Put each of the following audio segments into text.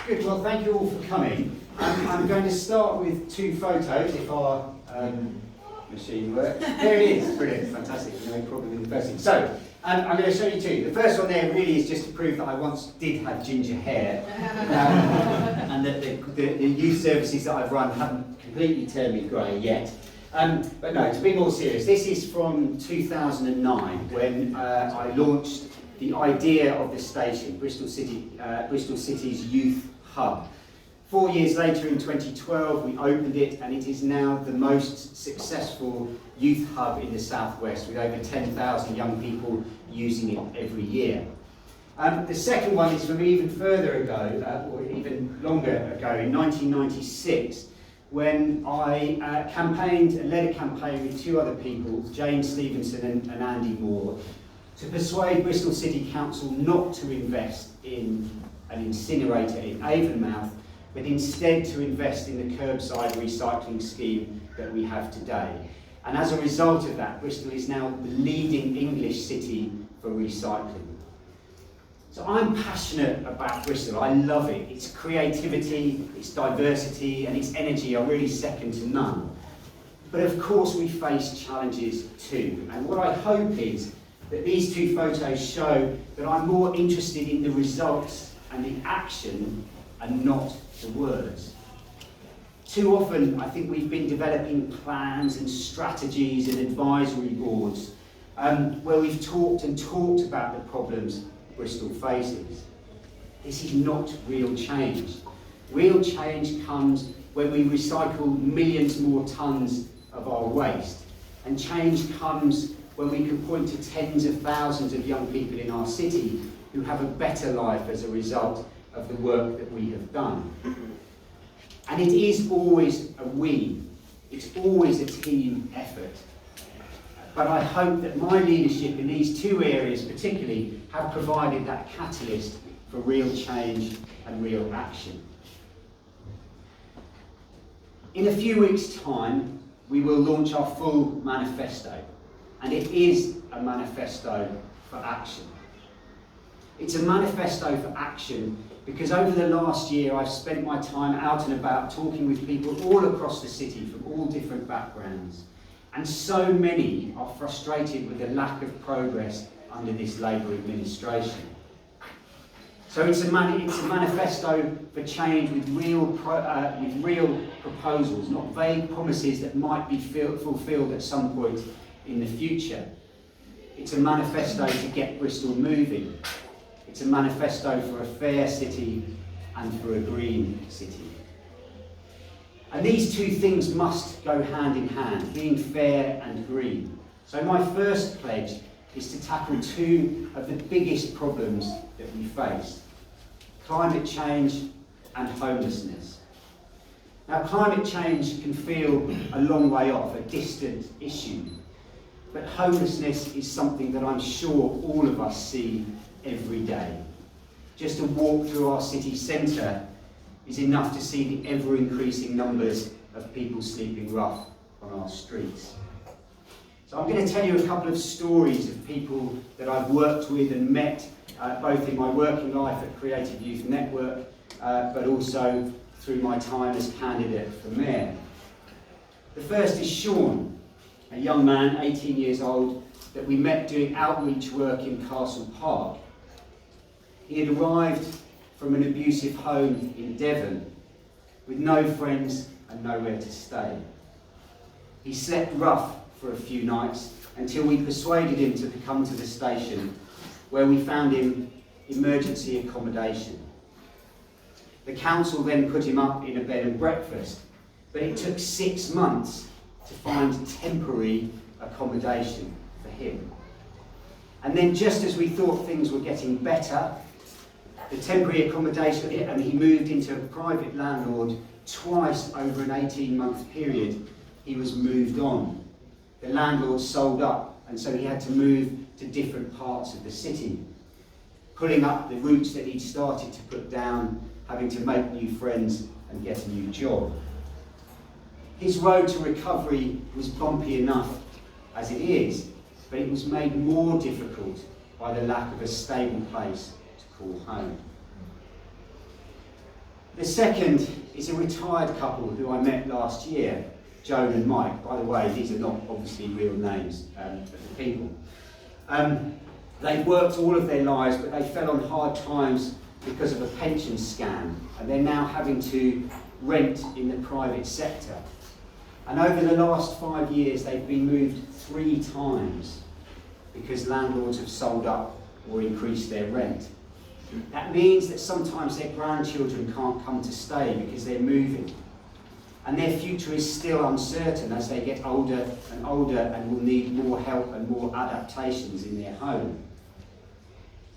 Good, well thank you all for coming. I'm going to start with two photos if our machine works. There it is, brilliant, fantastic, no problem in the first thing. So, I'm going to show you two. The first one there really is just to prove that I once did have ginger hair and that the youth services that I've run haven't completely turned me grey yet. But no, to be more serious, this is from 2009 when I launched the idea of the station, Bristol City's Youth Hub. 4 years later in 2012 we opened it, and it is now the most successful youth hub in the southwest with over 10,000 young people using it every year. The second one is from even further ago, or even longer ago, in 1996, when I led a campaign with two other people, James Stevenson and Andy Moore, to persuade Bristol City Council not to invest in an incinerator in Avonmouth, but instead to invest in the curbside recycling scheme that we have today. And as a result of that, Bristol is now the leading English city for recycling. So I'm passionate about Bristol. I love it. Its creativity, its diversity, and its energy are really second to none. But of course we face challenges too. And what I hope is that these two photos show that I'm more interested in the results and the action and not the words. Too often I think we've been developing plans and strategies and advisory boards where we've talked about the problems Bristol faces. This is not real change. Real change comes when we recycle millions more tonnes of our waste, and change comes when we can point to tens of thousands of young people in our city who have a better life as a result of the work that we have done. And it is always a we, it's always a team effort. But I hope that my leadership in these two areas particularly have provided that catalyst for real change and real action. In a few weeks' time, we will launch our full manifesto, and it is a manifesto for action. It's a manifesto for action because over the last year I've spent my time out and about talking with people all across the city from all different backgrounds, and so many are frustrated with the lack of progress under this Labour administration. So it's a manifesto for change with real proposals, not vague promises that might be fulfilled at some point in the future. It's a manifesto to get Bristol moving. It's a manifesto for a fair city and for a green city. And these two things must go hand in hand, being fair and green. So my first pledge is to tackle two of the biggest problems that we face: climate change and homelessness. Now, climate change can feel a long way off, a distant issue, but homelessness is something that I'm sure all of us see every day. Just a walk through our city centre is enough to see the ever-increasing numbers of people sleeping rough on our streets. So I'm going to tell you a couple of stories of people that I've worked with and met, both in my working life at Creative Youth Network, but also through my time as candidate for mayor. The first is Sean, a young man, 18 years old, that we met doing outreach work in Castle Park. He had arrived from an abusive home in Devon with no friends and nowhere to stay. He slept rough for a few nights until we persuaded him to come to the station, where we found him emergency accommodation. The council then put him up in a bed and breakfast, but it took 6 months to find temporary accommodation for him. And then just as we thought things were getting better, the temporary accommodation, and he moved into a private landlord twice over an 18-month period, he was moved on. The landlord sold up, and so he had to move to different parts of the city, pulling up the roots that he'd started to put down, having to make new friends and get a new job. His road to recovery was bumpy enough as it is, but it was made more difficult by the lack of a stable place to call home. The second is a retired couple who I met last year, Joan and Mike. By the way, these are not obviously real names of the people. They've worked all of their lives, but they fell on hard times because of a pension scam, and they're now having to rent in the private sector. And over the last 5 years, they've been moved 3 times because landlords have sold up or increased their rent. That means that sometimes their grandchildren can't come to stay because they're moving. And their future is still uncertain as they get older and will need more help and more adaptations in their home.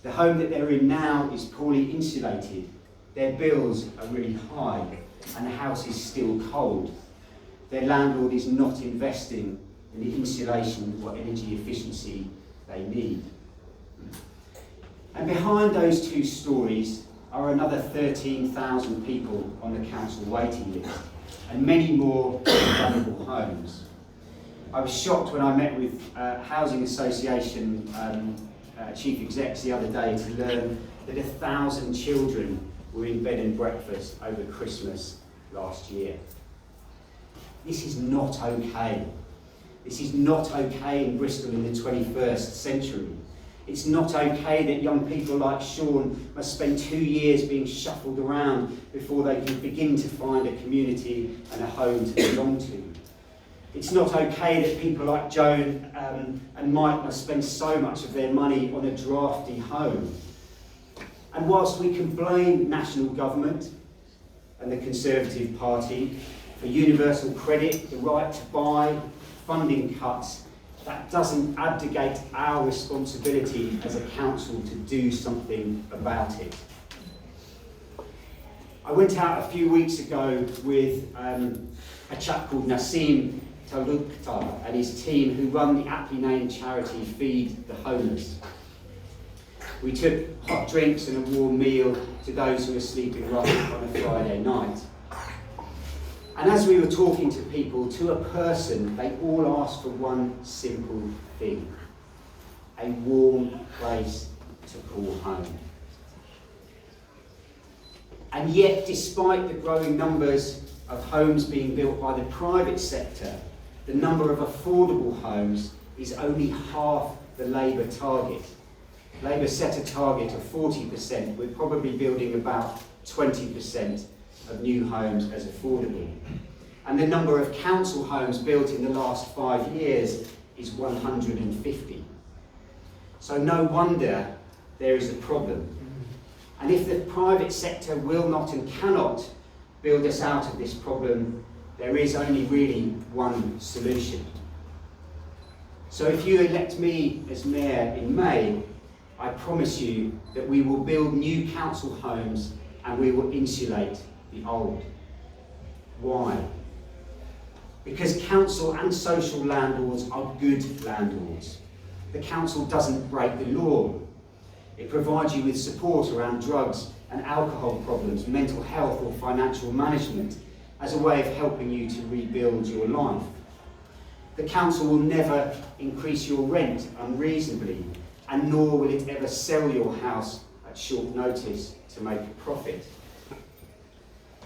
The home that they're in now is poorly insulated, their bills are really high, and the house is still cold. Their landlord is not investing in the insulation or energy efficiency they need. And behind those 2 stories are another 13,000 people on the council waiting list, and many more vulnerable homes. I was shocked when I met with Housing Association chief execs the other day to learn that 1,000 children were in bed and breakfast over Christmas last year. This is not okay. This is not okay in Bristol in the 21st century. It's not okay that young people like Sean must spend 2 years being shuffled around before they can begin to find a community and a home to belong to. It's not okay that people like Joan and Mike must spend so much of their money on a drafty home. And whilst we can blame national government and the Conservative Party for universal credit, the right to buy, funding cuts, that doesn't abdicate our responsibility as a council to do something about it. I went out a few weeks ago with a chap called Nassim Talukta and his team who run the aptly named charity Feed the Homeless. We took hot drinks and a warm meal to those who were sleeping rough on a Friday night. And as we were talking to people, to a person, they all asked for one simple thing: a warm place to call home. And yet, despite the growing numbers of homes being built by the private sector, the number of affordable homes is only half the Labour target. Labour set a target of 40%. We're probably building about 20% of new homes as affordable. And the number of council homes built in the last 5 years is 150. So no wonder there is a problem. And if the private sector will not and cannot build us out of this problem, there is only really one solution. So if you elect me as mayor in May, I promise you that we will build new council homes and we will insulate the old. Why? Because council and social landlords are good landlords. The council doesn't break the law. It provides you with support around drugs and alcohol problems, mental health or financial management as a way of helping you to rebuild your life. The council will never increase your rent unreasonably, and nor will it ever sell your house at short notice to make a profit.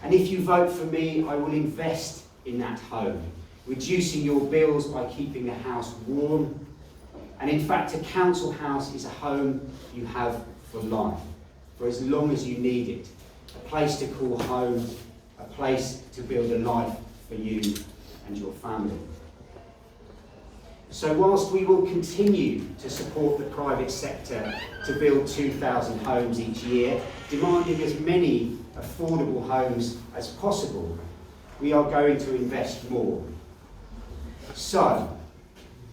And if you vote for me, I will invest in that home, reducing your bills by keeping the house warm. And in fact, a council house is a home you have for life, for as long as you need it. A place to call home, a place to build a life for you and your family. So whilst we will continue to support the private sector to build 2,000 homes each year, demanding as many affordable homes as possible, we are going to invest more. So,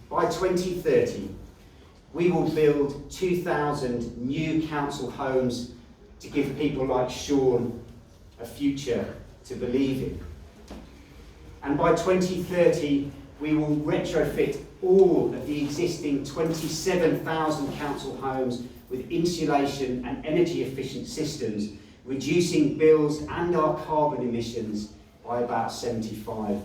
by 2030, we will build 2,000 new council homes to give people like Sean a future to believe in. And by 2030, we will retrofit all of the existing 27,000 council homes with insulation and energy efficient systems, reducing bills and our carbon emissions by about 75%.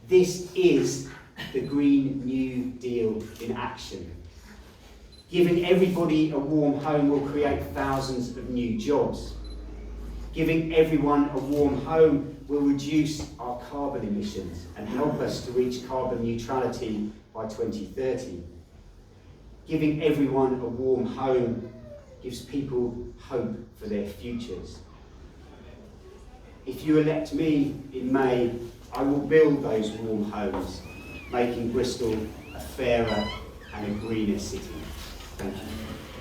This is the Green New Deal in action. Giving everybody a warm home will create thousands of new jobs. Giving everyone a warm home will reduce our carbon emissions and help us to reach carbon neutrality by 2030. Giving everyone a warm home gives people hope for their futures. If you elect me in May, I will build those warm homes, making Bristol a fairer and a greener city. Thank you.